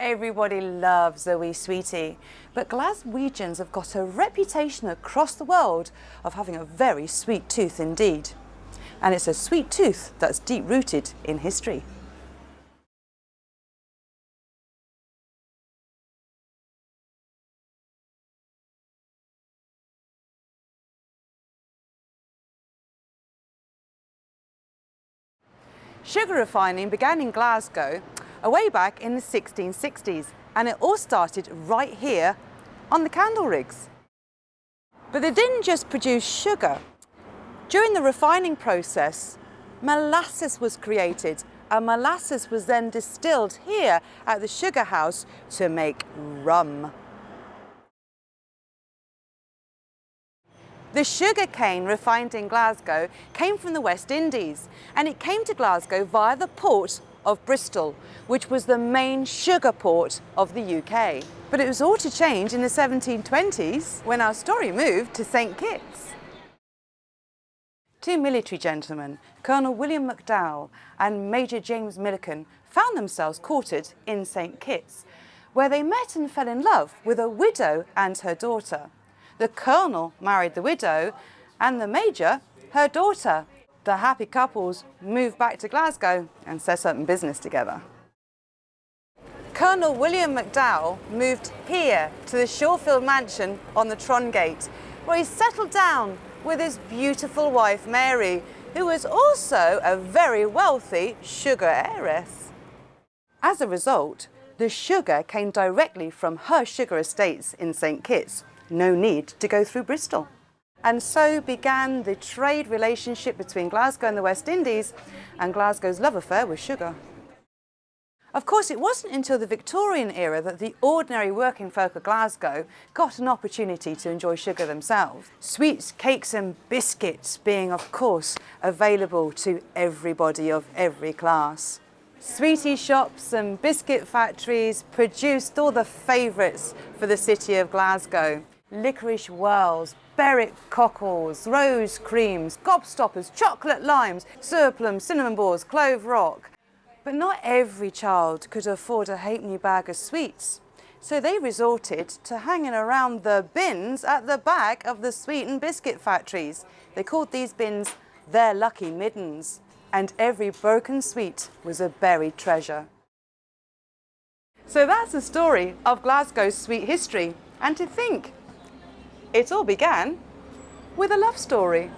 Everybody loves a wee sweetie, but Glaswegians have got a reputation across the world of having a very sweet tooth indeed. And it's a sweet tooth that's deep-rooted in history. Sugar refining began in Glasgow way back in the 1660s, and it all started right here on the candle rigs. But they didn't just produce sugar. During the refining process, molasses was created, and molasses was then distilled here at the sugar house to make rum. The sugar cane refined in Glasgow came from the West Indies, and it came to Glasgow via the port of Bristol, which was the main sugar port of the UK. But it was all to change in the 1720s when our story moved to St Kitts. Two military gentlemen, Colonel William McDowell and Major James Milliken, found themselves quartered in St Kitts, where they met and fell in love with a widow and her daughter. The colonel married the widow and the major her daughter. The happy couples moved back to Glasgow and set up in business together. Colonel William McDowell moved here to the Shorefield mansion on the Trongate, where he settled down with his beautiful wife Mary, who was also a very wealthy sugar heiress. As a result, the sugar came directly from her sugar estates in St Kitts. No need to go through Bristol. And so began the trade relationship between Glasgow and the West Indies, and Glasgow's love affair with sugar. Of course, it wasn't until the Victorian era that the ordinary working folk of Glasgow got an opportunity to enjoy sugar themselves. Sweets, cakes and biscuits being, of course, available to everybody of every class. Sweetie shops and biscuit factories produced all the favourites for the city of Glasgow. Licorice whirls, Berwick cockles, rose creams, gobstoppers, chocolate limes, surplum, cinnamon balls, clove rock. But not every child could afford a halfpenny bag of sweets, so they resorted to hanging around the bins at the back of the sweet and biscuit factories. They called these bins their lucky middens, and every broken sweet was a buried treasure. So that's the story of Glasgow's sweet history, and to think, it all began with a love story.